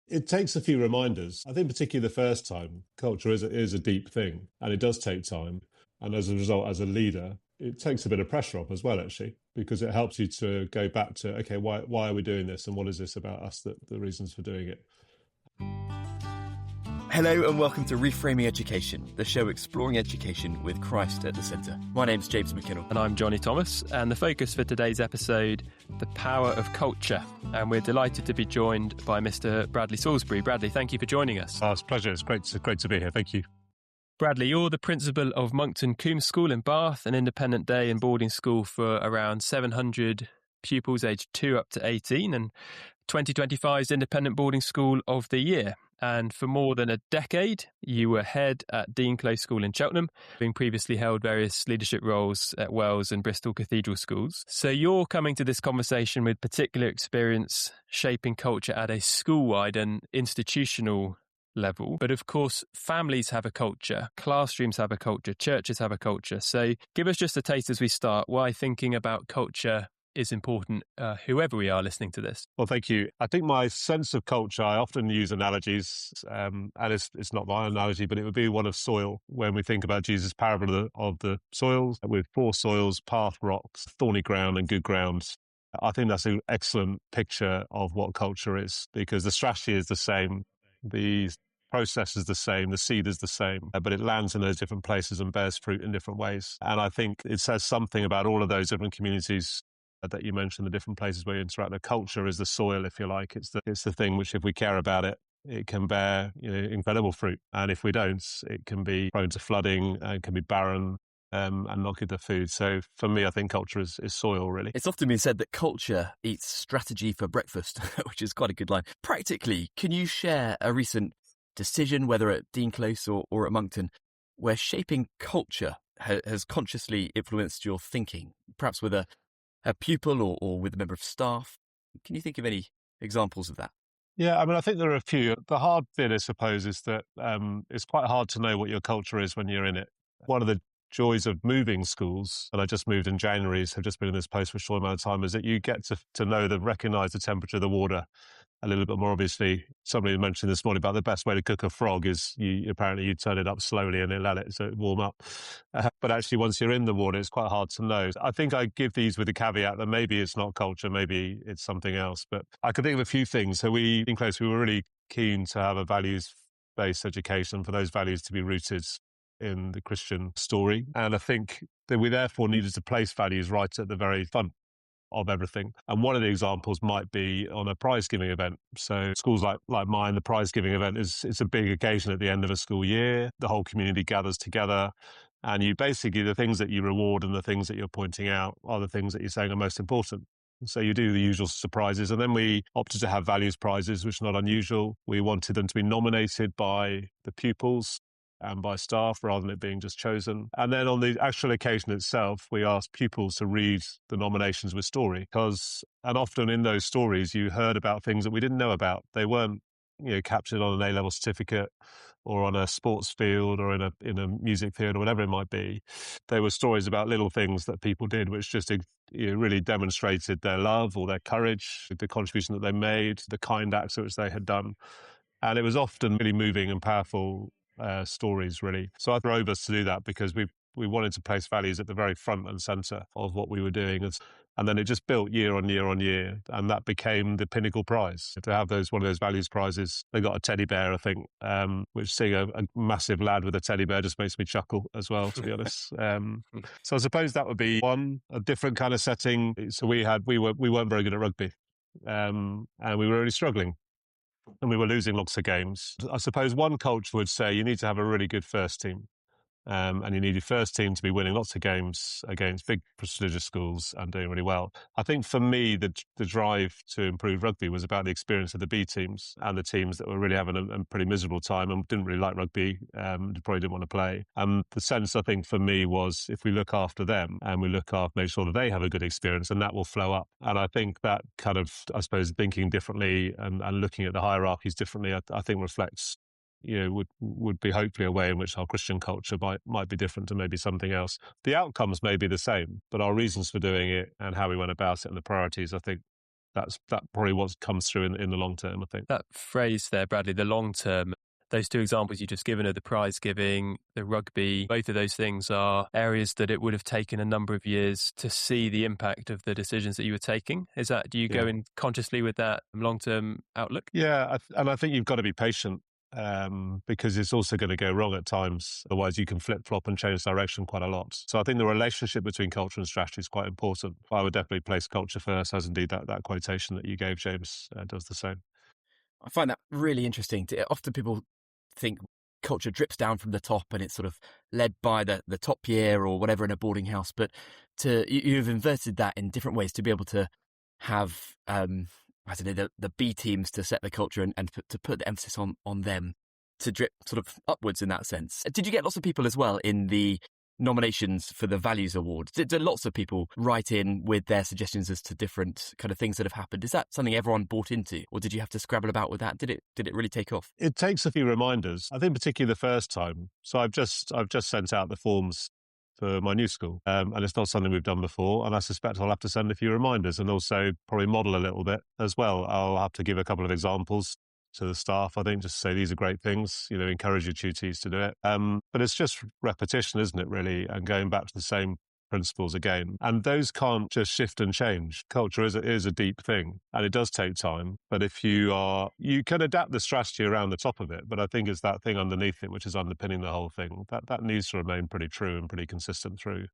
It takes a few reminders. I think particularly the first time, culture is a deep thing and it does take time. And as a result, as a leader, it takes a bit of pressure off as well, actually, because it helps you to go back to, okay, why are we doing this? And what is this about us, the reasons for doing it? Hello and welcome to Reframing Education, the show exploring education with Christ at the centre. My name's James McKinnell. And I'm Johnny Thomas, and the focus for today's episode, the power of culture. And we're delighted to be joined by Mr Bradley Salisbury. Bradley, thank you for joining us. It's a pleasure. It's great to be here. Thank you. Bradley, you're the principal of Monkton Combe School in Bath, an independent day and boarding school for around 700 pupils aged 2 up to 18, and 2025's Independent Boarding School of the Year. And for more than a decade, you were head at Dean Close School in Cheltenham, having previously held various leadership roles at Wells and Bristol Cathedral schools. So you're coming to this conversation with particular experience shaping culture at a school-wide and institutional level. But of course, families have a culture, classrooms have a culture, churches have a culture. So give us just a taste as we start why thinking about culture is important, whoever we are listening to this. Well, thank you. I think my sense of culture, I often use analogies, and it's not my analogy, but it would be one of soil. When we think about Jesus' parable of the soils, with 4 soils, path rocks, thorny ground and good ground. I think that's an excellent picture of what culture is, because the strategy is the same, the process is the same, the seed is the same, but it lands in those different places and bears fruit in different ways. And I think it says something about all of those different communities that you mentioned, the different places where you interact. The culture is the soil, if you like. It's the thing which, if we care about it, it can bear incredible fruit. And if we don't, it can be prone to flooding and can be barren and not good for food. So for me, I think culture is soil, really. It's often been said that culture eats strategy for breakfast, which is quite a good line. Practically, can you share a recent decision, whether at Dean Close or at Monkton, where shaping culture has consciously influenced your thinking, perhaps with a pupil or with a member of staff? Can you think of any examples of that? Yeah, I mean, I think there are a few. The hard bit, I suppose, is that it's quite hard to know what your culture is when you're in it. One of the joys of moving schools, and I just moved in January, so I've just been in this post for a short amount of time, is that you get to know, recognise the temperature of the water a little bit more. Obviously, somebody mentioned this morning about the best way to cook a frog is you turn it up slowly and let it warm up. But actually, once you're in the water, it's quite hard to know. I think I give these with the caveat that maybe it's not culture, maybe it's something else. But I can think of a few things. So in Close, we were really keen to have a values-based education, for those values to be rooted in the Christian story. And I think that we therefore needed to place values right at the very front of everything. And one of the examples might be on a prize-giving event. So schools like mine, the prize-giving event it's a big occasion at the end of a school year. The whole community gathers together, and you basically, the things that you reward and the things that you're pointing out are the things that you're saying are most important. So you do the usual surprises, and then we opted to have values prizes, which is not unusual. We wanted them to be nominated by the pupils and by staff, rather than it being just chosen. And then on the actual occasion itself, we asked pupils to read the nominations with story, and often in those stories you heard about things that we didn't know about. They weren't captured on an A-level certificate or on a sports field or in a music field or whatever it might be. They were stories about little things that people did, which just really demonstrated their love or their courage, the contribution that they made, the kind acts which they had done. And it was often really moving and powerful stories, really. So I drove us to do that because we wanted to place values at the very front and centre of what we were doing. And then it just built year on year on year. And that became the pinnacle prize. To have one of those values prizes, they got a teddy bear, I think, which seeing a massive lad with a teddy bear just makes me chuckle as well, to be honest. So I suppose that would be a different kind of setting. So we weren't very good at rugby, and we were really struggling. And we were losing lots of games. I suppose one culture would say you need to have a really good first team. And you need your first team to be winning lots of games against big prestigious schools and doing really well. I think for me, the drive to improve rugby was about the experience of the B teams and the teams that were really having a pretty miserable time and didn't really like rugby, probably didn't want to play. The sense, I think, for me was if we look after them and we make sure that they have a good experience, and that will flow up. And I think that kind of, I suppose, thinking differently and looking at the hierarchies differently, I think reflects would be hopefully a way in which our Christian culture might be different to maybe something else. The outcomes may be the same, but our reasons for doing it and how we went about it and the priorities, I think that probably what comes through in the long term, I think. That phrase there, Bradley, the long term, those two examples you just given of the prize giving, the rugby, both of those things are areas that it would have taken a number of years to see the impact of the decisions that you were taking. Do you go in consciously with that long-term outlook? Yeah, and I think you've got to be patient because it's also going to go wrong at times. Otherwise, you can flip-flop and change direction quite a lot. So I think the relationship between culture and strategy is quite important. I would definitely place culture first, as indeed that quotation that you gave, James, does the same. I find that really interesting. Often people think culture drips down from the top and it's sort of led by the top year or whatever in a boarding house. But you've inverted that in different ways to be able to have, I don't know, the B teams to set the culture and to put the emphasis on them to drip sort of upwards in that sense. Did you get lots of people as well in the nominations for the Values Awards? Did lots of people write in with their suggestions as to different kind of things that have happened? Is that something everyone bought into, or did you have to scrabble about with that? Did it really take off? It takes a few reminders. I think particularly the first time. So I've just sent out the forms for my new school, and it's not something we've done before. And I suspect I'll have to send a few reminders and also probably model a little bit as well. I'll have to give a couple of examples to the staff, I think, just to say these are great things, encourage your tutees to do it. But it's just repetition, isn't it, really? And going back to the same principles again. And those can't just shift and change. Culture is a deep thing and it does take time. But if you can adapt the strategy around the top of it. But I think it's that thing underneath it, which is underpinning the whole thing. That needs to remain pretty true and pretty consistent through.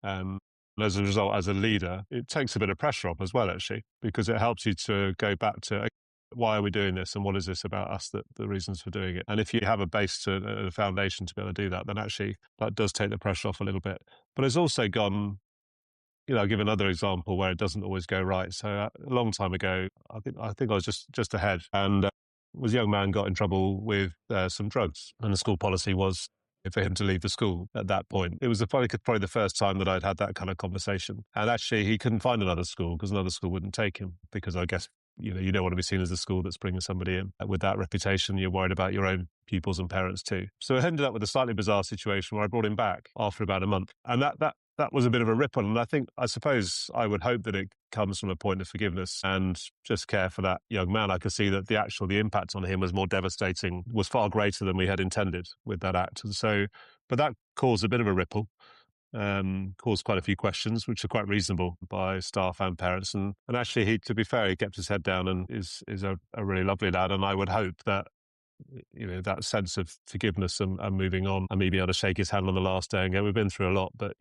And as a result, as a leader, it takes a bit of pressure off as well, actually, because it helps you to go back to why are we doing this and what is this about us, the reasons for doing it. And if you have a base to a foundation to be able to do that, then actually that does take the pressure off a little bit. But it's also gone, I'll give another example where it doesn't always go right. So a long time ago, I think I was just ahead and was a young man got in trouble with some drugs, and the school policy was for him to leave the school at that point. It was probably the first time that I'd had that kind of conversation. And actually he couldn't find another school because another school wouldn't take him, because I guess you don't want to be seen as the school that's bringing somebody in with that reputation. You're worried about your own pupils and parents too. So it ended up with a slightly bizarre situation where I brought him back after about a month. And that was a bit of a ripple. And I suppose I would hope that it comes from a point of forgiveness and just care for that young man. I could see that the impact on him was more devastating, was far greater than we had intended with that act. And so, but that caused a bit of a ripple. Caused quite a few questions, which are quite reasonable by staff and parents. And actually, to be fair, he kept his head down and is a really lovely lad. And I would hope that, that sense of forgiveness and moving on, and me being able to shake his hand on the last day and go, we've been through a lot, but,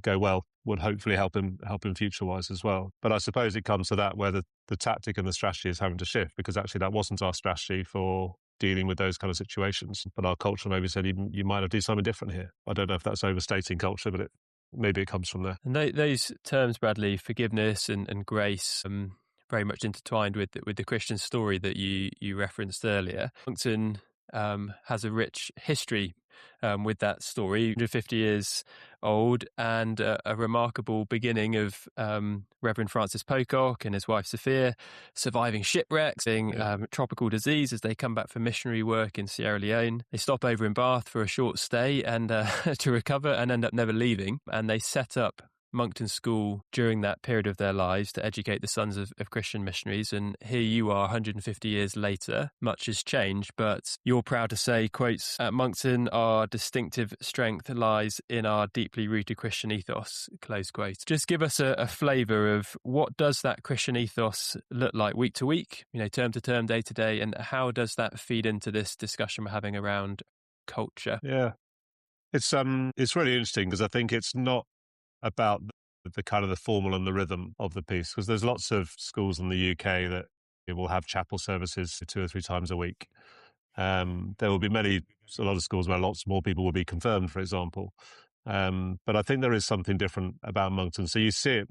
go well, would hopefully help him future-wise as well. But I suppose it comes to that where the tactic and the strategy is having to shift, because actually that wasn't our strategy for dealing with those kind of situations. But our culture maybe said you might have to do something different here. I don't know if that's overstating culture, but maybe it comes from there. And those terms, Bradley, forgiveness and grace, very much intertwined with the Christian story that you referenced earlier. Monkton has a rich history with that story, 150 years old, and a remarkable beginning of Reverend Francis Pocock and his wife Sophia surviving shipwrecks, tropical disease as they come back for missionary work in Sierra Leone. They stop over in Bath for a short stay and to recover, and end up never leaving. And they set up Monkton School during that period of their lives to educate the sons of Christian missionaries. And here you are 150 years later, much has changed, but you're proud to say, quotes, at Monkton, our distinctive strength lies in our deeply rooted Christian ethos, close quote. Just give us a flavour of what does that Christian ethos look like week to week, term to term, day to day, and how does that feed into this discussion we're having around culture? Yeah, it's really interesting because I think it's not about the kind of the formal and the rhythm of the piece, because there's lots of schools in the UK that will have chapel services 2 or 3 times a week. There will be a lot of schools where lots more people will be confirmed, for example. But I think there is something different about Monkton. So you see it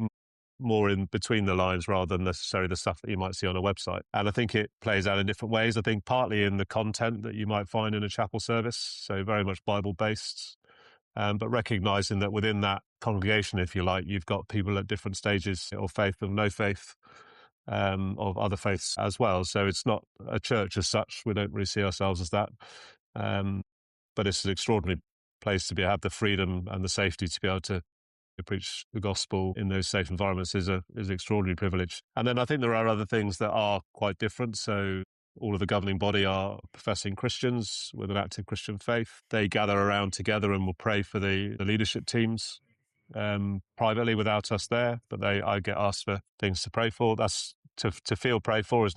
more in between the lines rather than necessarily the stuff that you might see on a website. And I think it plays out in different ways. I think partly in the content that you might find in a chapel service, so very much Bible-based. But recognising that within that congregation, if you like, you've got people at different stages of faith and no faith, of other faiths as well. So it's not a church as such. We don't really see ourselves as that. But it's an extraordinary place to have the freedom and the safety to be able to to preach the gospel in those safe environments is an extraordinary privilege. And then I think there are other things that are quite different. So all of the governing body are professing Christians with an active Christian faith. They gather around together and will pray for the leadership teams privately without us there, but I get asked for things to pray for. That's to feel prayed for is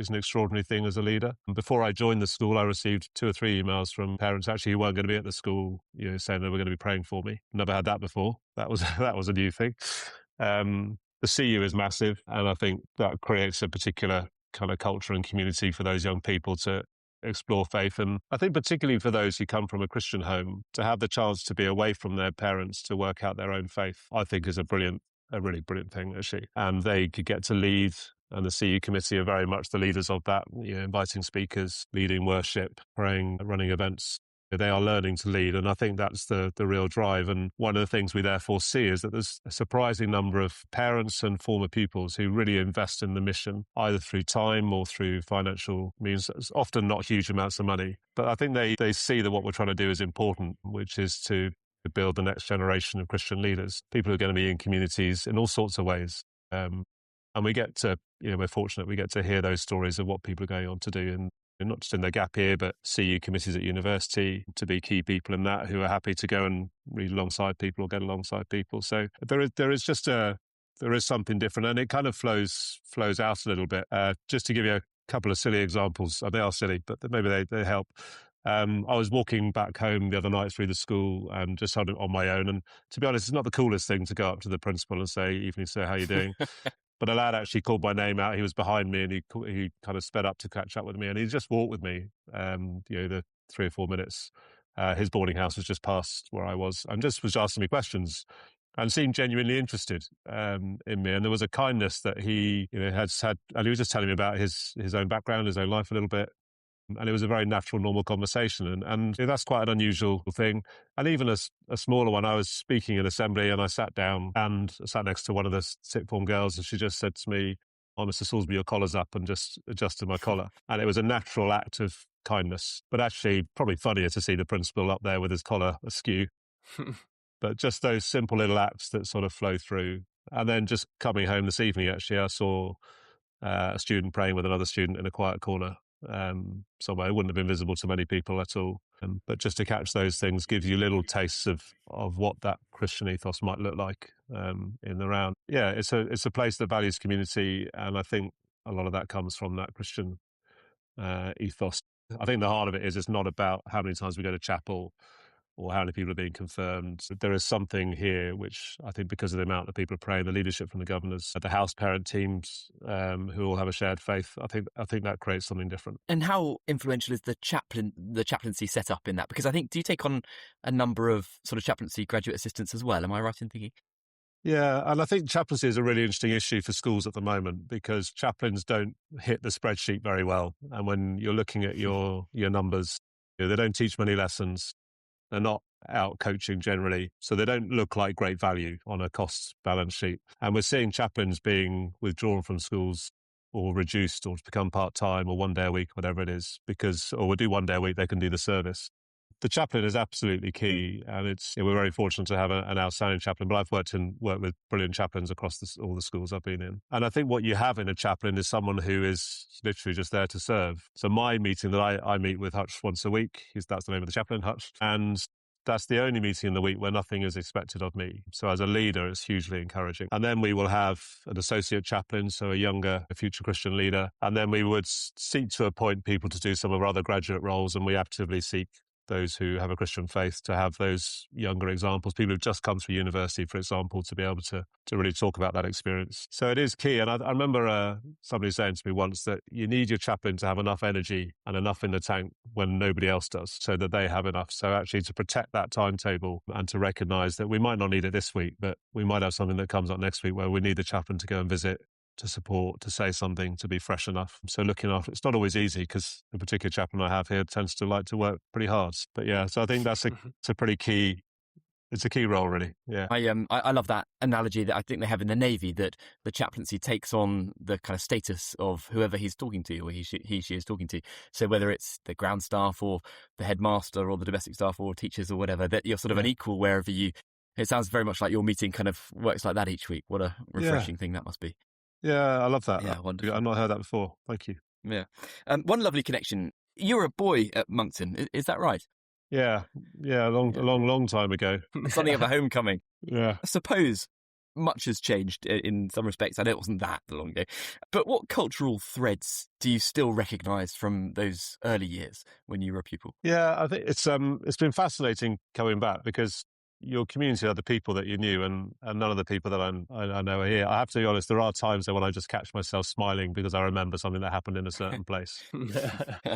an extraordinary thing as a leader. And before I joined the school, I received 2 or 3 emails from parents actually who weren't going to be at the school, saying they were going to be praying for me. Never had that before. That was a new thing. The CU is massive, and I think that creates a particular kind of culture and community for those young people to explore faith. And I think particularly for those who come from a Christian home, to have the chance to be away from their parents to work out their own faith, I think is a really brilliant thing, actually. And they could get to lead, and the CU committee are very much the leaders of that, inviting speakers, leading worship, praying, running events. They are learning to lead, and I think that's the real drive. And one of the things we therefore see is that there's a surprising number of parents and former pupils who really invest in the mission, either through time or through financial means. It's often not huge amounts of money, but I think they see that what we're trying to do is important, which is to build the next generation of Christian leaders, people who are going to be in communities in all sorts of ways. And we get to, we're fortunate we get to hear those stories of what people are going on to do, and not just in their gap year, but CU committees at university, to be key people in that who are happy to go and read alongside people or get alongside people. So there is something different, and it kind of flows out a little bit. Just to give you a couple of silly examples, they are silly, but maybe they help. I was walking back home the other night through the school and just on my own. And to be honest, it's not the coolest thing to go up to the principal and say, "Evening, sir, how are you doing?" But a lad actually called my name out. He was behind me, and he kind of sped up to catch up with me, and he just walked with me, the 3 or 4 minutes. His boarding house was just past where I was, and just was asking me questions and seemed genuinely interested in me. And there was a kindness that he had, and he was just telling me about his own background, his own life a little bit. And it was a very natural, normal conversation. And that's quite an unusual thing. And even a smaller one, I was speaking in assembly and I sat down and sat next to one of the sixth form girls, and she just said to me, "Oh, Mr Salisbury, your collar's up," and just adjusted my collar. And it was a natural act of kindness, but actually probably funnier to see the principal up there with his collar askew. But just those simple little acts that sort of flow through. And then just coming home this evening, actually, I saw a student praying with another student in a quiet corner. Somewhere it wouldn't have been visible to many people at all, but just to catch those things gives you little tastes of what that Christian ethos might look like in the round. Yeah, it's a place that values community, and I think a lot of that comes from that Christian ethos. I think the heart of it is it's not about how many times we go to chapel or how many people are being confirmed. There is something here which I think, because of the amount of people praying, the leadership from the governors, the house parent teams who all have a shared faith, I think that creates something different. And how influential is the chaplaincy set up in that? Because I think, do you take on a number of sort of chaplaincy graduate assistants as well? Am I right in thinking? Yeah, and I think chaplaincy is a really interesting issue for schools at the moment, because chaplains don't hit the spreadsheet very well. And when you're looking at your numbers, they don't teach many lessons. They're not out coaching generally, so they don't look like great value on a cost balance sheet. And we're seeing chaplains being withdrawn from schools or reduced or to become part-time or 1 day a week, whatever it is, or we'll do 1 day a week, they can do the service. The chaplain is absolutely key, and we're very fortunate to have an outstanding chaplain, but I've worked with brilliant chaplains across all the schools I've been in. And I think what you have in a chaplain is someone who is literally just there to serve. So my meeting that I meet with Hutch once a week, that's the name of the chaplain, Hutch, and that's the only meeting in the week where nothing is expected of me. So as a leader, it's hugely encouraging. And then we will have an associate chaplain, so a future Christian leader. And then we would seek to appoint people to do some of our other graduate roles, and we actively seek those who have a Christian faith to have those younger examples, people who've just come through university, for example, to be able to really talk about that experience. So it is key. And I remember somebody saying to me once that you need your chaplain to have enough energy and enough in the tank when nobody else does, so that they have enough. So actually to protect that timetable and to recognise that we might not need it this week, but we might have something that comes up next week where we need the chaplain to go and visit, to support, to say something, to be fresh enough. So looking after, it's not always easy, because the particular chaplain I have here tends to like to work pretty hard. But yeah, so I think it's a pretty key, it's a key role, really. Yeah. I love that analogy that I think they have in the Navy, that the chaplaincy takes on the kind of status of whoever he's talking to, or she is talking to. So whether it's the ground staff or the headmaster or the domestic staff or teachers or whatever, that you're sort of an equal wherever you It sounds very much like your meeting kind of works like that each week. What a refreshing thing that must be. Yeah, I love that. Yeah, wonderful. I've not heard that before. Thank you. Yeah. One lovely connection. You were a boy at Monkton, is that right? Yeah, a long time ago. Something of a homecoming. Yeah. I suppose much has changed in some respects. I know it wasn't that long ago. But what cultural threads do you still recognise from those early years when you were a pupil? Yeah, I think it's been fascinating coming back because your community are the people that you knew, and none of the people that I know are here. I have to be honest, there are times when I just catch myself smiling because I remember something that happened in a certain place.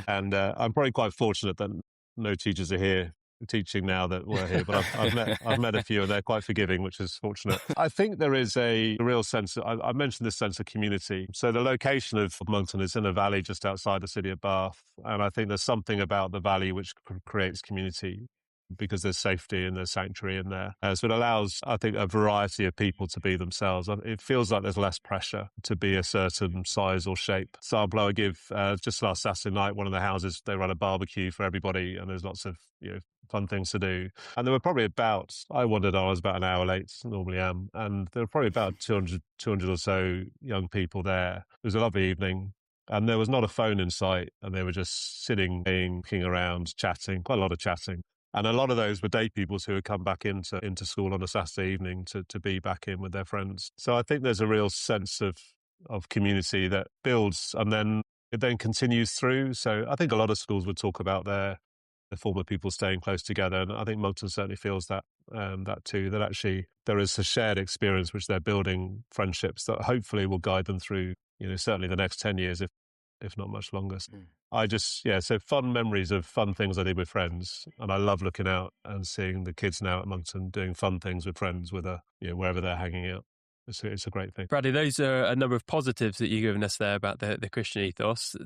And I'm probably quite fortunate that no teachers are here teaching now that were here, but I've met a few, and they're quite forgiving, which is fortunate. I think there is a real sense. I mentioned this sense of community. So the location of Monkton is in a valley just outside the city of Bath, and I think there's something about the valley which creates community, because there's safety and there's sanctuary in there. So it allows, I think, a variety of people to be themselves. It feels like there's less pressure to be a certain size or shape. Example I would give, just last Saturday night, one of the houses, they run a barbecue for everybody, and there's lots of fun things to do. And there were probably I was about an hour late, normally am, and there were probably about 200 or so young people there. It was a lovely evening. And there was not a phone in sight, and they were just sitting, looking around, chatting, quite a lot of chatting. And a lot of those were day pupils who had come back into school on a Saturday evening to be back in with their friends. So I think there's a real sense of community that builds, and then it then continues through. So I think a lot of schools would talk about their former people staying close together, and I think Monkton certainly feels that too. That actually there is a shared experience which they're building friendships that hopefully will guide them through, certainly the next 10 years, if not much longer. So fun memories of fun things I did with friends, and I love looking out and seeing the kids now at Monkton doing fun things with friends with wherever they're hanging out. It's a great thing. Bradley, those are a number of positives that you've given us there about the Christian ethos.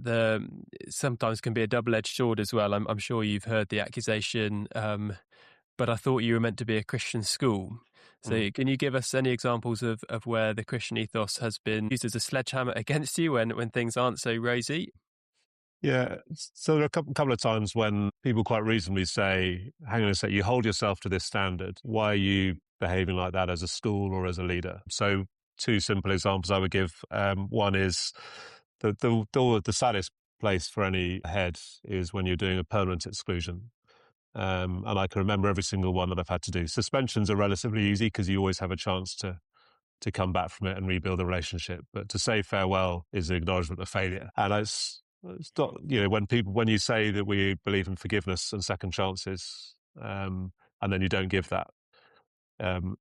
Sometimes can be a double-edged sword as well. I'm sure you've heard the accusation, but I thought you were meant to be a Christian school. So can you give us any examples of where the Christian ethos has been used as a sledgehammer against you when things aren't so rosy? Yeah, so there are a couple of times when people quite reasonably say, hang on a sec, you hold yourself to this standard. Why are you behaving like that as a school or as a leader? So two simple examples I would give. One is the saddest place for any head is when you're doing a permanent exclusion. And I can remember every single one that I've had to do. Suspensions are relatively easy because you always have a chance to come back from it and rebuild the relationship. But to say farewell is an acknowledgement of failure. And it's not, when you say that we believe in forgiveness and second chances, and then you don't give that,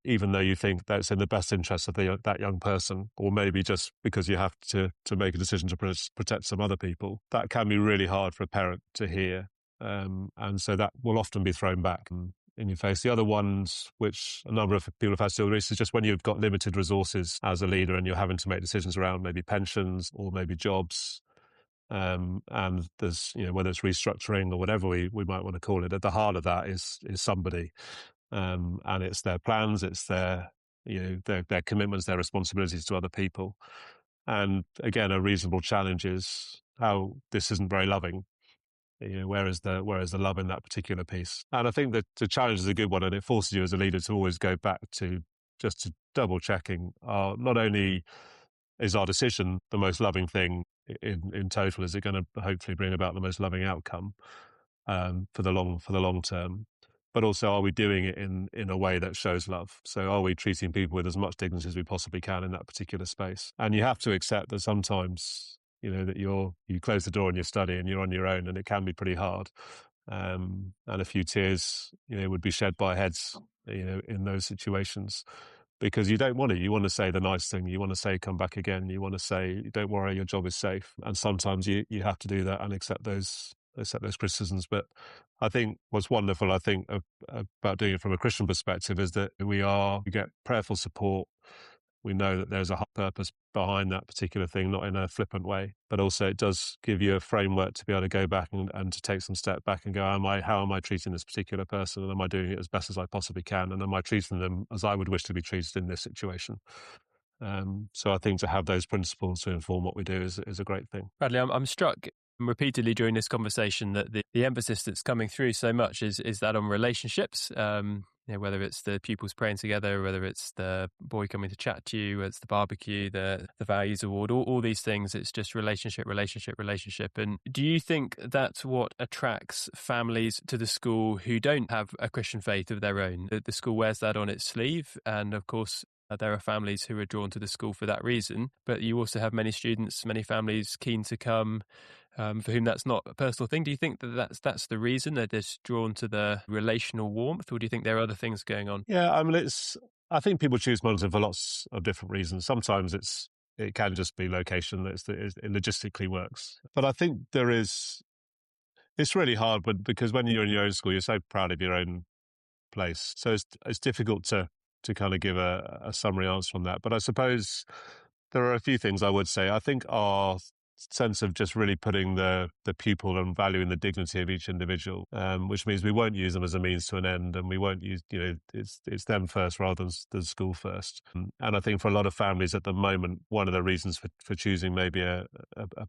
even though you think that's in the best interest of that young person, or maybe just because you have to make a decision to protect some other people, that can be really hard for a parent to hear. And so that will often be thrown back in your face. The other ones, which a number of people have had to deal with, is just when you've got limited resources as a leader and you're having to make decisions around maybe pensions or maybe jobs. And there's, whether it's restructuring or whatever we might want to call it, at the heart of that is somebody. And it's their plans, it's their commitments, their responsibilities to other people. And again, a reasonable challenge is how this isn't very loving. Where is the love in that particular piece? And I think that the challenge is a good one, and it forces you as a leader to always go back to double checking. Not only is our decision the most loving thing in total, is it going to hopefully bring about the most loving outcome for the long term, but also are we doing it in a way that shows love? So are we treating people with as much dignity as we possibly can in that particular space? And you have to accept that sometimes, that you close the door in your study and you're on your own, and it can be pretty hard. And a few tears, would be shed by heads, in those situations, because you don't want to. You want to say the nice thing. You want to say, come back again. You want to say, don't worry, your job is safe. And sometimes you have to do that and accept those criticisms. But I think what's wonderful, about doing it from a Christian perspective is that we get prayerful support. We know that there's a purpose behind that particular thing, not in a flippant way, but also it does give you a framework to be able to go back and to take some step back and go, how am I treating this particular person? And am I doing it as best as I possibly can? And am I treating them as I would wish to be treated in this situation? So I think to have those principles to inform what we do is a great thing. Bradley, I'm struck repeatedly during this conversation that the emphasis that's coming through so much is that on relationships. whether it's the pupils praying together, whether it's the boy coming to chat to you, whether it's the barbecue, the values award, all these things. It's just relationship. And do you think that's what attracts families to the school who don't have a Christian faith of their own? The school wears that on its sleeve, and of course there are families who are drawn to the school for that reason, but you also have many students, many families keen to come, for whom that's not a personal thing. Do you think that that's the reason they're just drawn to the relational warmth, or do you think there are other things going on? Yeah, I mean, I think people choose Monkton for lots of different reasons. Sometimes it can just be location that it logistically works. But I think it's really hard, because when you're in your own school, you're so proud of your own place. So it's difficult to kind of give a summary answer on that. But I suppose there are a few things I would say. I think our sense of just really putting the pupil and valuing the dignity of each individual, which means we won't use them as a means to an end, and we won't use, it's them first rather than school first. And I think for a lot of families at the moment, one of the reasons for choosing maybe a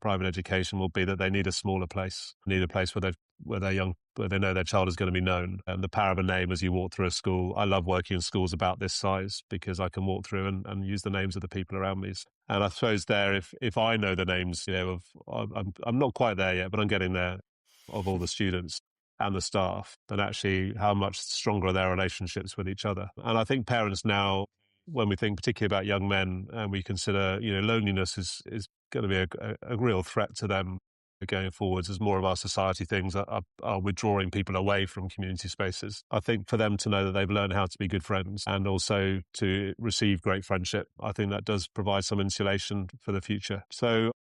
private education will be that they need a smaller place, need a place where they're young, where they know their child is going to be known. And the power of a name as you walk through a school. I love working in schools about this size because I can walk through and use the names of the people around me. And I suppose if I know the names, I'm not quite there yet, but I'm getting there, of all the students and the staff, then actually how much stronger are their relationships with each other. And I think parents now, when we think particularly about young men, and we consider, loneliness is going to be a real threat to them going forwards, as more of our society things are withdrawing people away from community spaces. I think for them to know that they've learned how to be good friends and also to receive great friendship, I think that does provide some insulation for the future. So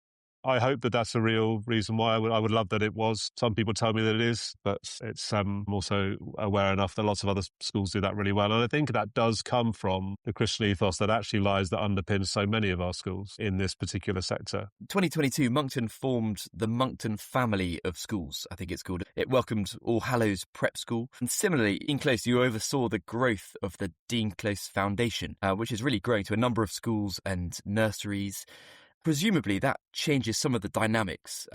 I hope that that's a real reason why. I would love that it was. Some people tell me that it is, but I'm also aware enough that lots of other schools do that really well. And I think that does come from the Christian ethos that underpins so many of our schools in this particular sector. 2022, Monkton formed the Monkton family of schools, I think it's called. It welcomed All Hallows Prep School. And similarly, Dean Close, you oversaw the growth of the Dean Close Foundation, which is really growing to a number of schools and nurseries. Presumably that changes some of the dynamics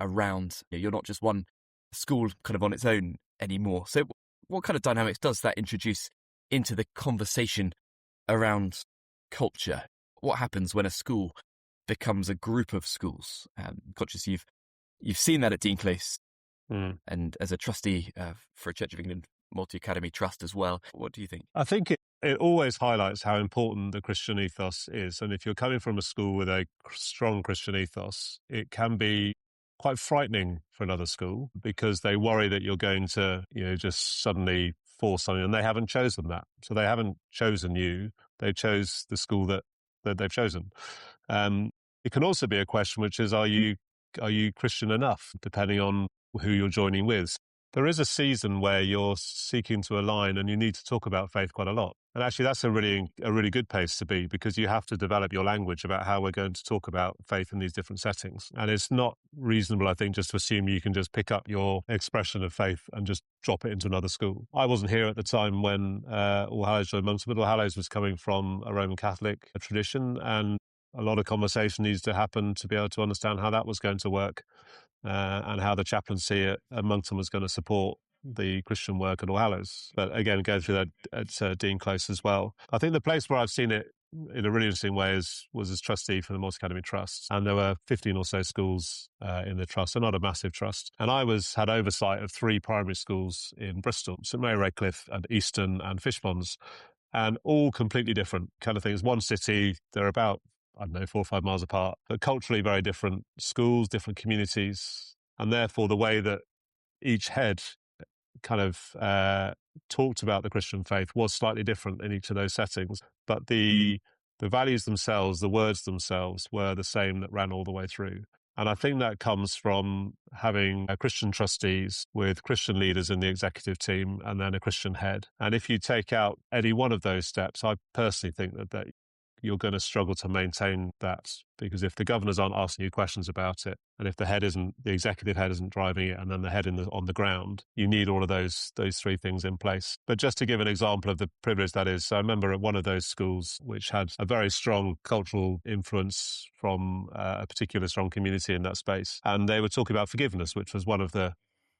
around, you're not just one school kind of on its own anymore. So what kind of dynamics does that introduce into the conversation around culture? What happens when a school becomes a group of schools? Conscious you've seen that at Dean Close and as a trustee for a Church of England multi-academy trust as well. What do you think? I think it always highlights how important the Christian ethos is. And if you're coming from a school with a strong Christian ethos, it can be quite frightening for another school because they worry that you're going to, just suddenly force something, and they haven't chosen that. So they haven't chosen you. They chose the school that they've chosen. It can also be a question, which is, are you Christian enough, depending on who you're joining with? There is a season where you're seeking to align and you need to talk about faith quite a lot. And actually, that's a really good place to be, because you have to develop your language about how we're going to talk about faith in these different settings. And it's not reasonable, I think, just to assume you can just pick up your expression of faith and just drop it into another school. I wasn't here at the time when All Hallows joined Monkton, but All Hallows was coming from a Roman Catholic tradition, and a lot of conversation needs to happen to be able to understand how that was going to work. And how the chaplaincy at Monkton was going to support the Christian work at All Hallows. But again, going through that at Dean Close as well. I think the place where I've seen it in a really interesting way was as trustee for the multi-academy trust. And there were 15 or so schools in the trust, so not a massive trust. And I had oversight of 3 primary schools in Bristol, St Mary Redcliffe and Easton and Fishponds, and all completely different kind of things. One city, they're about 4 or 5 miles apart, but culturally very different schools, different communities. And therefore, the way that each head kind of talked about the Christian faith was slightly different in each of those settings. But the values themselves, the words themselves were the same that ran all the way through. And I think that comes from having Christian trustees with Christian leaders in the executive team and then a Christian head. And if you take out any one of those steps, I personally think that you're going to struggle to maintain that, because if the governors aren't asking you questions about it, and if the executive head isn't driving it, and then the head on the ground, you need all of those 3 things in place. But just to give an example of the privilege that is, so I remember at one of those schools, which had a very strong cultural influence from a particular strong community in that space, and they were talking about forgiveness, which was one of the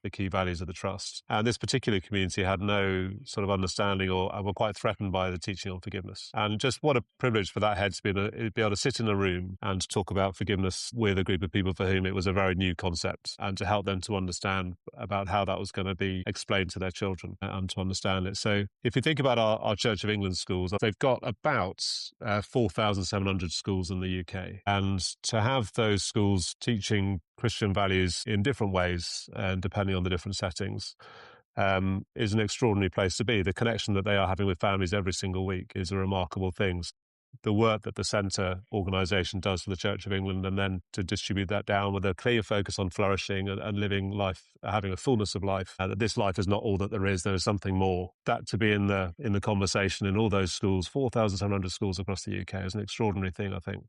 the key values of the trust. And this particular community had no sort of understanding or were quite threatened by the teaching on forgiveness. And just what a privilege for that head to be able to sit in a room and talk about forgiveness with a group of people for whom it was a very new concept, and to help them to understand about how that was going to be explained to their children and to understand it. So if you think about our Church of England schools, they've got about 4,700 schools in the UK. And to have those schools teaching Christian values in different ways, and depending on the different settings, is an extraordinary place to be. The connection that they are having with families every single week is a remarkable thing. The work that the Centre organisation does for the Church of England, and then to distribute that down with a clear focus on flourishing and living life, having a fullness of life, that this life is not all that there is something more. That to be in the conversation in all those schools, 4,700 schools across the UK, is an extraordinary thing, I think.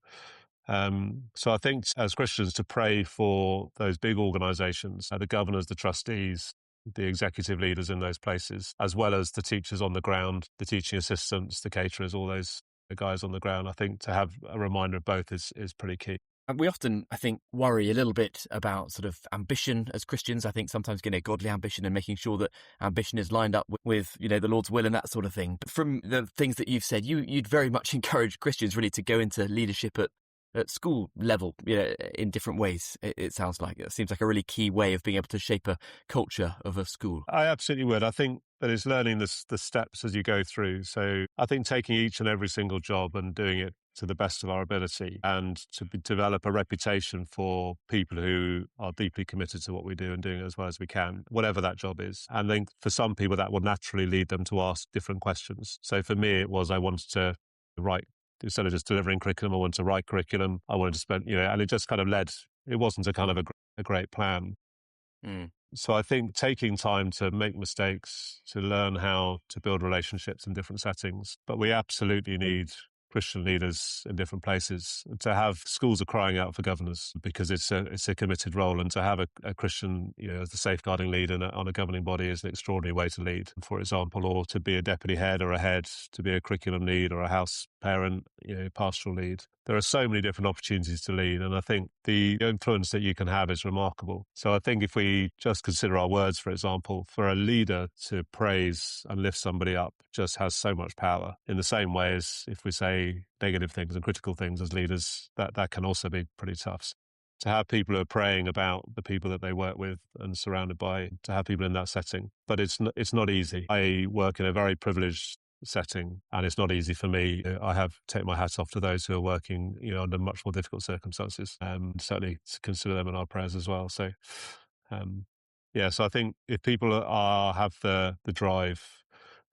So I think as Christians to pray for those big organisations, the governors, the trustees, the executive leaders in those places, as well as the teachers on the ground, the teaching assistants, the caterers, all those guys on the ground, I think to have a reminder of both is pretty key. And we often, I think, worry a little bit about sort of ambition as Christians. I think sometimes getting a godly ambition and making sure that ambition is lined up with, the Lord's will and that sort of thing. But from the things that you've said, you'd very much encourage Christians really to go into leadership at school level, in different ways. It sounds like it seems like a really key way of being able to shape a culture of a school. I absolutely would. I think that it's learning the steps as you go through. So I think taking each and every single job and doing it to the best of our ability, and to develop a reputation for people who are deeply committed to what we do and doing it as well as we can, whatever that job is. And then for some people that will naturally lead them to ask different questions. So for me, it was I wanted to write. Instead of just delivering curriculum, I wanted to write curriculum. I wanted to spend, and it just kind of led, it wasn't a kind of a great plan. Mm. So I think taking time to make mistakes, to learn how to build relationships in different settings, but we absolutely need Christian leaders in different places. To have schools are crying out for governors because it's a committed role, and to have a Christian, as the safeguarding lead on a governing body is an extraordinary way to lead, for example, or to be a deputy head or a head, to be a curriculum lead or a house parent, pastoral lead. There are so many different opportunities to lead, and I think the influence that you can have is remarkable. So I think if we just consider our words, for example, for a leader to praise and lift somebody up just has so much power. In the same way as if we say negative things and critical things as leaders, that can also be pretty tough. To have people who are praying about the people that they work with and surrounded by, to have people in that setting. But it's not easy. I work in a very privileged setting, and it's not easy for me. I have taken my hat off to those who are working, under much more difficult circumstances, and certainly to consider them in our prayers as well. So, so I think if people have the drive,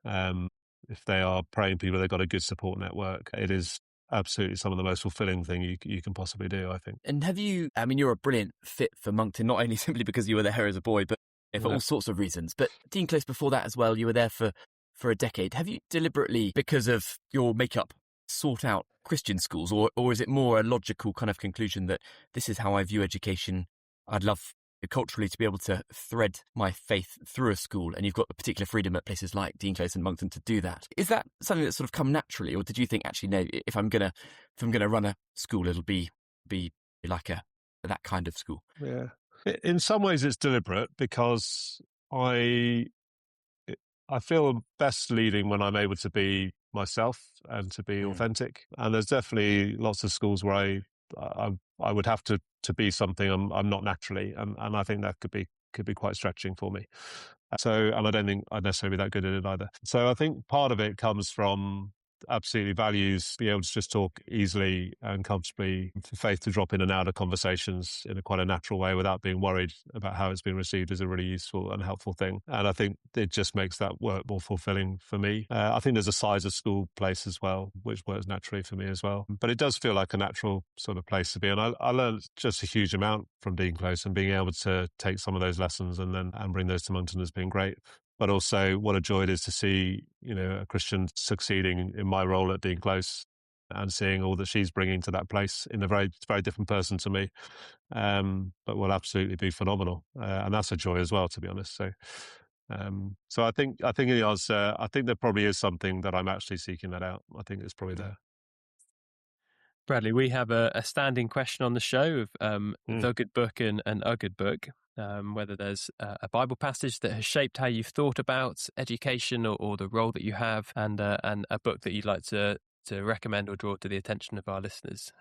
if they are praying people, they've got a good support network. It is absolutely some of the most fulfilling thing you can possibly do, I think. And you're a brilliant fit for Monkton, not only simply because you were there as a boy, but for all sorts of reasons. But Dean Close before that as well, you were there for a decade. Have you deliberately, because of your makeup, sought out Christian schools, or is it more a logical kind of conclusion that this is how I view education? I'd love culturally to be able to thread my faith through a school, and you've got the particular freedom at places like Dean Close and Monkton to do that. Is that something that's sort of come naturally, or did you think actually no, if I'm gonna run a school, it'll be like that kind of school? Yeah, in some ways it's deliberate, because I feel best leading when I'm able to be myself and to be authentic. And there's definitely lots of schools where I would have to be something I'm not naturally, and I think that could be quite stretching for me. So, and I don't think I'd necessarily be that good at it either. So I think part of it comes from absolutely values, be able to just talk easily and comfortably, for faith to drop in and out of conversations in quite a natural way without being worried about how it's being received, is a really useful and helpful thing. And I think it just makes that work more fulfilling for me. I think there's a size of school place as well, which works naturally for me as well. But it does feel like a natural sort of place to be. And I learned just a huge amount from Dean Close, and being able to take some of those lessons and bring those to Monkton has been great. But also what a joy it is to see, a Christian succeeding in my role at Dean Close, and seeing all that she's bringing to that place in a very, very different person to me, but will absolutely be phenomenal. And that's a joy as well, to be honest. So I think in the answer, I think there probably is something that I'm actually seeking that out. I think it's probably there. Bradley, we have a standing question on the show of the good book and a good book. Whether there's a Bible passage that has shaped how you've thought about education or the role that you have, and a book that you'd like to recommend or draw to the attention of our listeners.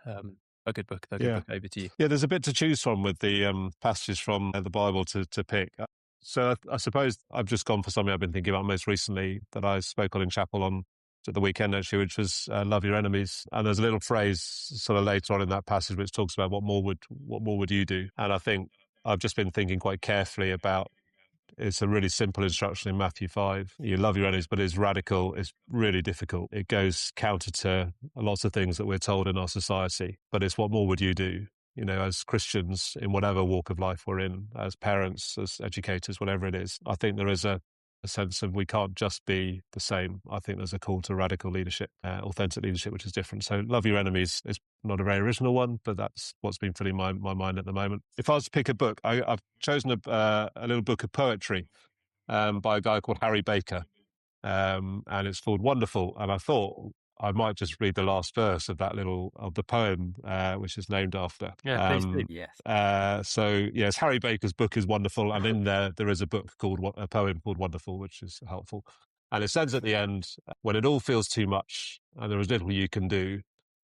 A good book, over to you. Yeah, there's a bit to choose from with the passages from the Bible to pick. So I suppose I've just gone for something I've been thinking about most recently that I spoke on in chapel on at the weekend, actually, which was love your enemies. And there's a little phrase sort of later on in that passage which talks about what more would you do? And I think I've just been thinking quite carefully about, it's a really simple instruction in Matthew 5. You love your enemies, but it's radical. It's really difficult. It goes counter to lots of things that we're told in our society. But it's what more would you do? You know, as Christians, in whatever walk of life we're in, as parents, as educators, whatever it is, I think there is a sense of we can't just be the same. I think there's a call to radical leadership, authentic leadership, which is different. So love your enemies is not a very original one, but that's what's been filling my mind at the moment. If I was to pick a book, I've chosen a little book of poetry by a guy called Harry Baker, and it's called Wonderful. And I thought I might just read the last verse of the poem, which is named after. Yeah, please do. Yes. So yes, Harry Baker's book is wonderful, and in there is a poem called Wonderful, which is helpful. And it says at the end, when it all feels too much and there is little you can do,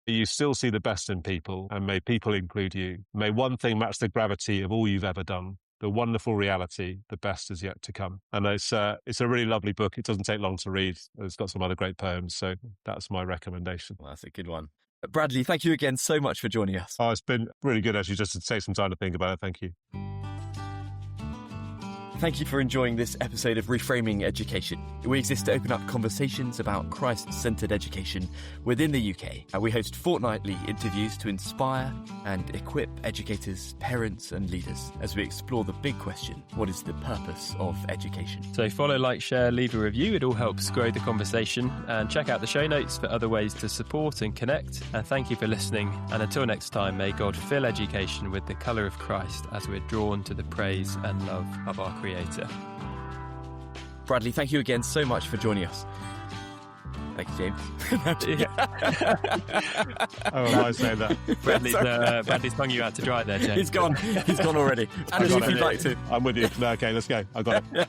you still see the best in people, and may people include you. May one thing match the gravity of all you've ever done. The wonderful reality, the best is yet to come. And it's a really lovely book. It doesn't take long to read. It's got some other great poems, so that's my recommendation. Well, that's a good one. Bradley, thank you again so much for joining us. Oh, it's been really good, actually, just to take some time to think about it. Thank you. Thank you for enjoying this episode of Reframing Education. We exist to open up conversations about Christ-centred education within the UK. And we host fortnightly interviews to inspire and equip educators, parents and leaders as we explore the big question, what is the purpose of education? So follow, like, share, leave a review. It all helps grow the conversation. And check out the show notes for other ways to support and connect. And thank you for listening. And until next time, may God fill education with the colour of Christ as we're drawn to the praise and love of our Creator. Bradley, thank you again so much for joining us. Thank you, James. Oh, I say that. Bradley's hung you out to dry there, James. He's gone. He's gone already. And if you'd like to. I'm with you. No, okay, let's go. I got it.